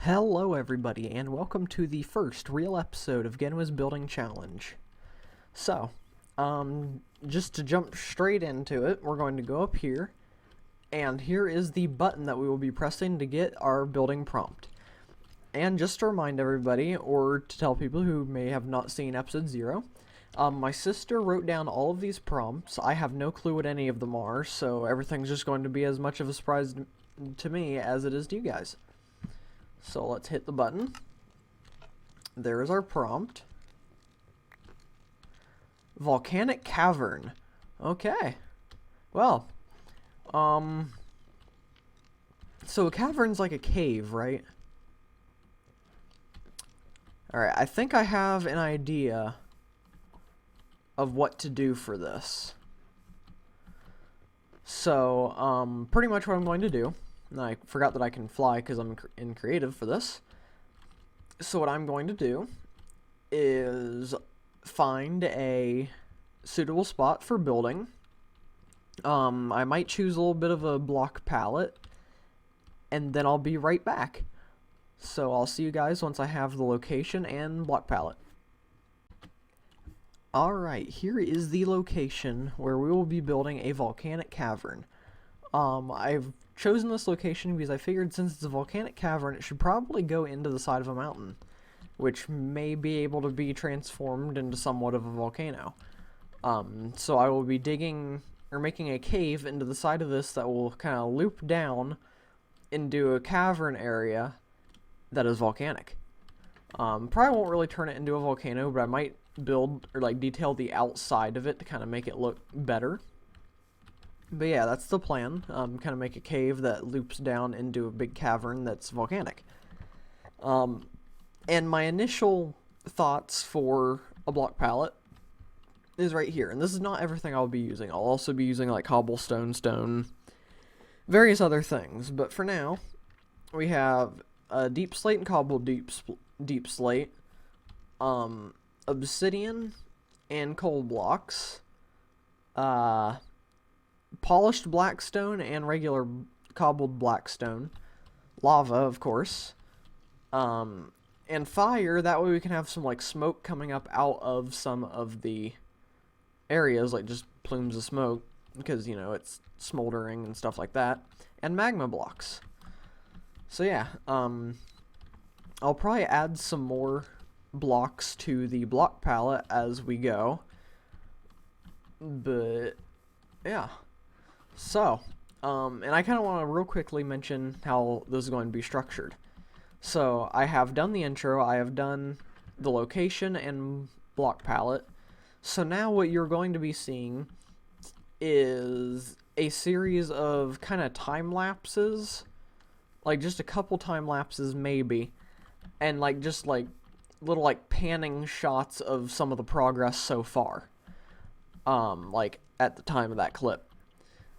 Hello everybody, and welcome to the first real episode of Genwih's Building Challenge. So, just to jump straight into it, we're going to go up here, and here is the button that we will be pressing to get our building prompt. And just to remind everybody, or to tell people who may have not seen episode 0, my sister wrote down all of these prompts. I have no clue what any of them are, so everything's just going to be as much of a surprise to me as it is to you guys. So let's hit the button. There is our prompt. Volcanic cavern. Okay. Well, so a cavern's like a cave, right? Alright, I think I have an idea of what to do for this. So, pretty much what I'm going to do. And I forgot that I can fly because I'm in creative for this. So what I'm going to do is find a suitable spot for building. I might choose a little bit of a block palette, and then I'll be right back. So I'll see you guys once I have the location and block palette. Alright, here is the location where we will be building a volcanic cavern. I've chosen this location because I figured since it's a volcanic cavern, it should probably go into the side of a mountain, which may be able to be transformed into somewhat of a volcano. So I will be digging, or making a cave into the side of this that will kind of loop down into a cavern area that is volcanic. Probably won't really turn it into a volcano, but I might build, or like detail the outside of it to kind of make it look better. But yeah, that's the plan. Kind of make a cave that loops down into a big cavern that's volcanic. And my initial thoughts for a block palette is right here. And this is not everything I'll be using. I'll also be using like cobblestone, stone, various other things. But for now, we have a deep slate and cobbled deep slate, obsidian and coal blocks, polished blackstone and regular cobbled blackstone, lava, of course, and fire. That way we can have some like smoke coming up out of some of the areas, like just plumes of smoke, because you know it's smoldering and stuff like that, and magma blocks. So yeah, I'll probably add some more blocks to the block palette as we go, but yeah. So, and I kind of want to real quickly mention how this is going to be structured. So, I have done the intro, I have done the location and block palette. So now what you're going to be seeing is a series of kind of time lapses, like just a couple time lapses maybe, and like just like little like panning shots of some of the progress so far, like at the time of that clip.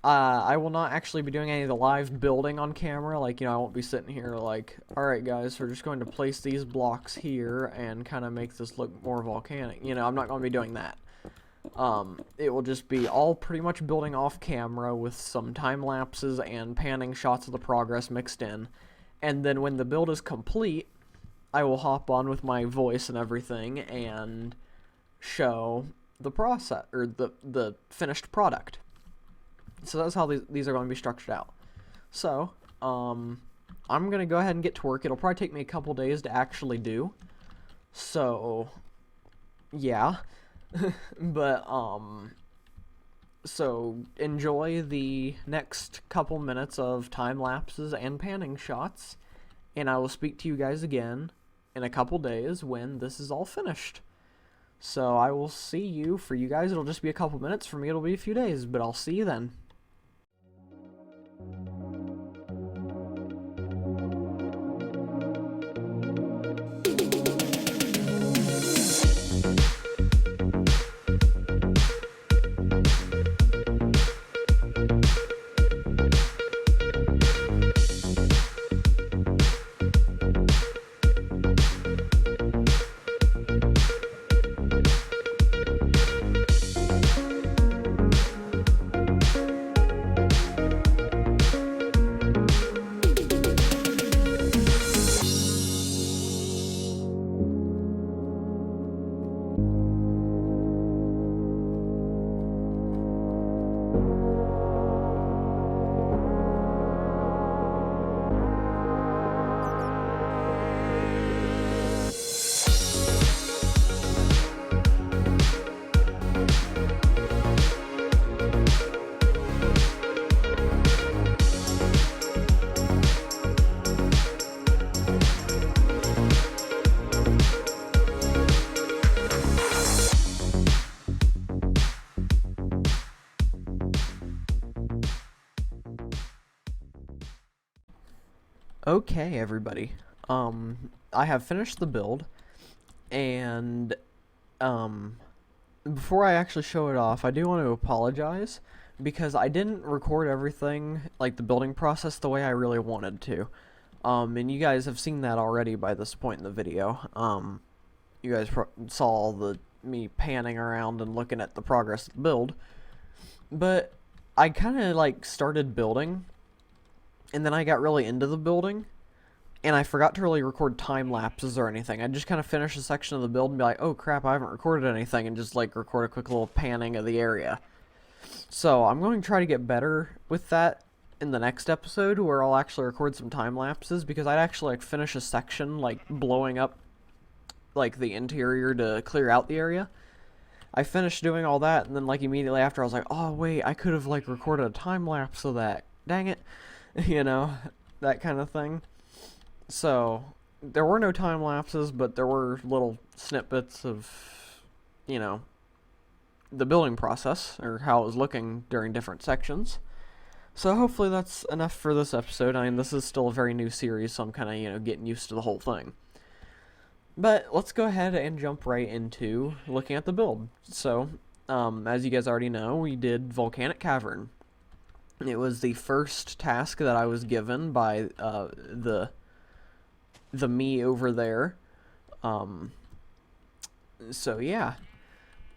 I will not actually be doing any of the live building on camera. Like, you know, I won't be sitting here like, alright guys, we're just going to place these blocks here and kind of make this look more volcanic. You know, I'm not going to be doing that. It will just be all pretty much building off camera with some time lapses and panning shots of the progress mixed in. And then when the build is complete, I will hop on with my voice and everything and show the process, or the finished product. So that's how these are going to be structured out. So, I'm going to go ahead and get to work. It'll probably take me a couple days to actually do. So, yeah. But, so enjoy the next couple minutes of time lapses and panning shots. And I will speak to you guys again in a couple days when this is all finished. So I will see you. For you guys, it'll just be a couple minutes. For me, it'll be a few days. But I'll see you then. Okay, everybody. I have finished the build, and um, before I actually show it off, I do want to apologize because I didn't record everything, like the building process, the way I really wanted to. And you guys have seen that already by this point in the video. You guys saw me panning around and looking at the progress of the build, but I kind of like started building, and then I got really into the building. And I forgot to really record time lapses or anything. I just kind of finish a section of the build and be like, oh crap, I haven't recorded anything, and just like record a quick little panning of the area. So I'm going to try to get better with that in the next episode, where I'll actually record some time lapses, because I'd actually like finish a section like blowing up like the interior to clear out the area. I finished doing all that, and then like immediately after I was like, oh wait, I could have like recorded a time lapse of that. Dang it. You know, that kind of thing. So, there were no time lapses, but there were little snippets of, the building process, or how it was looking during different sections. So hopefully that's enough for this episode. I mean, this is still a very new series, so I'm kind of, getting used to the whole thing. But let's go ahead and jump right into looking at the build. So, as you guys already know, we did Volcanic Cavern. It was the first task that I was given by the me over there. So yeah.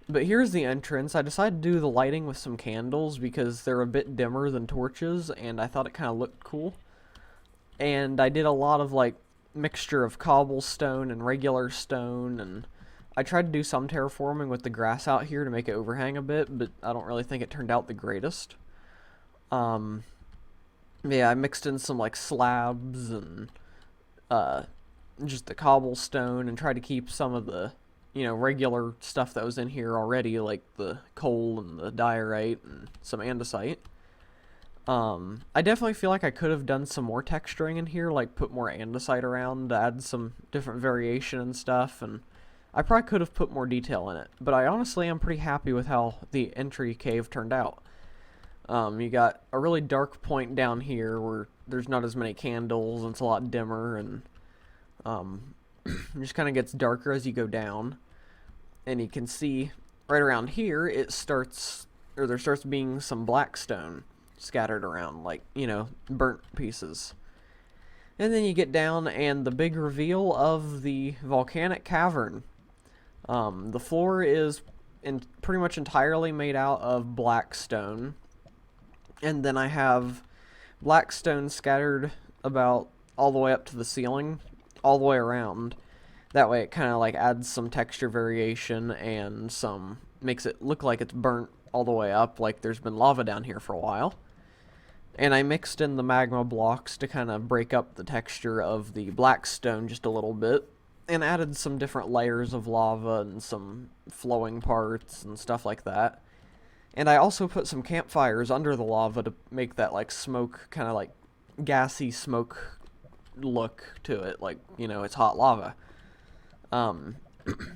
But here's the entrance. I decided to do the lighting with some candles because they're a bit dimmer than torches, and I thought it kind of looked cool. And I did a lot of like mixture of cobblestone and regular stone, and I tried to do some terraforming with the grass out here to make it overhang a bit, but I don't really think it turned out the greatest. Yeah, I mixed in some like slabs and just the cobblestone, and try to keep some of the, regular stuff that was in here already, like the coal and the diorite and some andesite. I definitely feel like I could have done some more texturing in here, like put more andesite around to add some different variation and stuff, and I probably could have put more detail in it, but I honestly am pretty happy with how the entry cave turned out. You got a really dark point down here where there's not as many candles, and it's a lot dimmer, and it just kind of gets darker as you go down. And you can see right around here, there starts being some black stone scattered around, like, burnt pieces. And then you get down, and the big reveal of the volcanic cavern. The floor is pretty much entirely made out of black stone. And then I have black stone scattered about all the way up to the ceiling, all the way around. That way it kind of like adds some texture variation and makes it look like it's burnt all the way up, like there's been lava down here for a while. And I mixed in the magma blocks to kind of break up the texture of the black stone just a little bit, and added some different layers of lava and some flowing parts and stuff like that. And I also put some campfires under the lava to make that like smoke, kind of like gassy smoke look to it, like, it's hot lava. And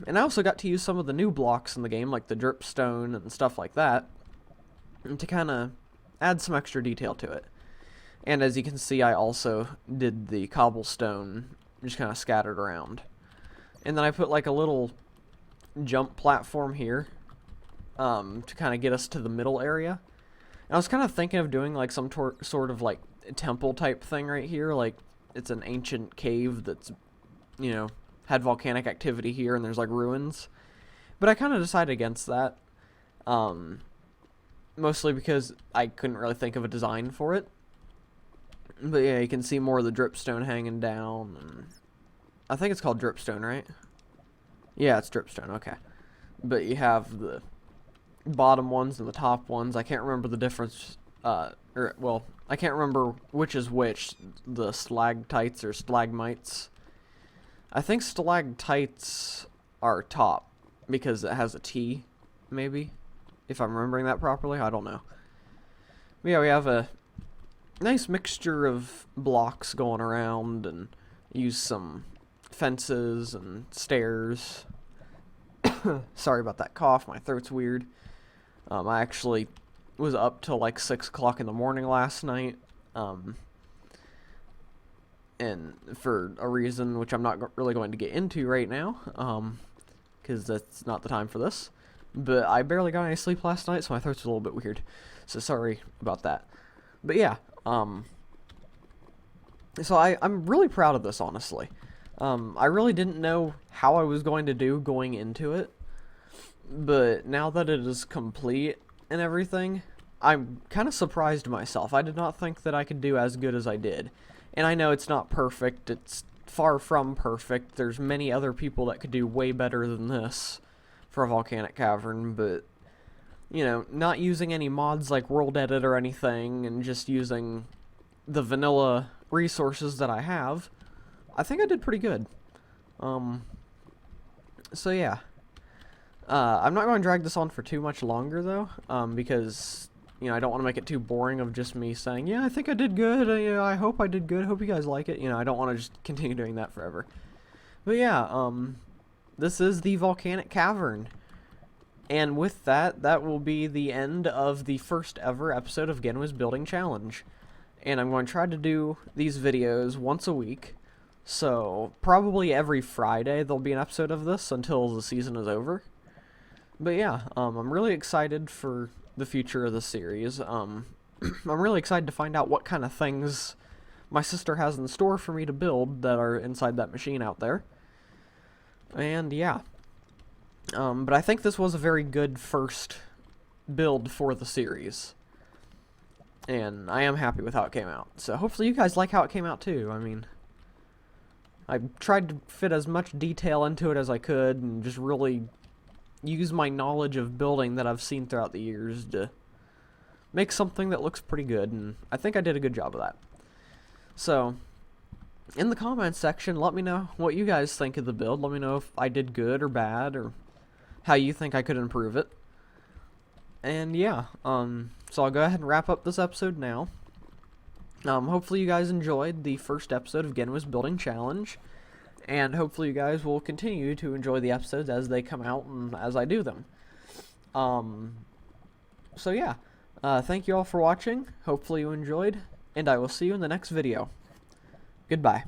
I also got to use some of the new blocks in the game, like the dripstone and stuff like that, to kind of add some extra detail to it. And as you can see, I also did the cobblestone just kind of scattered around. And then I put like a little jump platform here, to kind of get us to the middle area. And I was kind of thinking of doing like some sort of like temple type thing right here, like it's an ancient cave that's, had volcanic activity here, and there's like ruins. But I kind of decided against that, mostly because I couldn't really think of a design for it. But yeah, you can see more of the dripstone hanging down, and I think it's called dripstone, right? Yeah, it's dripstone, okay. But you have the bottom ones and the top ones. I can't remember the difference, I can't remember which is which, the stalactites or stalagmites. I think stalactites are top, because it has a T, maybe, if I'm remembering that properly. I don't know. But yeah, we have a nice mixture of blocks going around, and use some fences and stairs. Sorry about that cough, my throat's weird. I actually was up till like 6 o'clock in the morning last night. and for a reason which I'm not really going to get into right now, because that's not the time for this. But I barely got any sleep last night, so my throat's a little bit weird. So sorry about that. But yeah, so I'm really proud of this, honestly. I really didn't know how I was going to do going into it, but now that it is complete and everything, I'm kind of surprised myself. I did not think that I could do as good as I did. And I know it's not perfect, it's far from perfect. There's many other people that could do way better than this for a volcanic cavern, but, you know, not using any mods like World Edit or anything, and just using the vanilla resources that I have, I think I did pretty good. So yeah. I'm not going to drag this on for too much longer, though, because, you know, I don't want to make it too boring of just me saying, yeah, I think I did good, I hope I did good, hope you guys like it. You know, I don't want to just continue doing that forever. But yeah, this is the volcanic cavern. And with that, that will be the end of the first ever episode of Genwih's Building Challenge. And I'm going to try to do these videos once a week. So, probably every Friday there'll be an episode of this until the season is over. But yeah, I'm really excited for the future of the series. I'm really excited to find out what kind of things my sister has in store for me to build that are inside that machine out there. And yeah. But I think this was a very good first build for the series. And I am happy with how it came out. So hopefully you guys like how it came out too. I mean, I tried to fit as much detail into it as I could and just really use my knowledge of building that I've seen throughout the years to make something that looks pretty good, and I think I did a good job of that. So, in the comments section, let me know what you guys think of the build. Let me know if I did good or bad, or how you think I could improve it. And yeah, so I'll go ahead and wrap up this episode now. Hopefully you guys enjoyed the first episode of Genwih's Building Challenge. And hopefully you guys will continue to enjoy the episodes as they come out and as I do them. So yeah, thank you all for watching. Hopefully you enjoyed, and I will see you in the next video. Goodbye.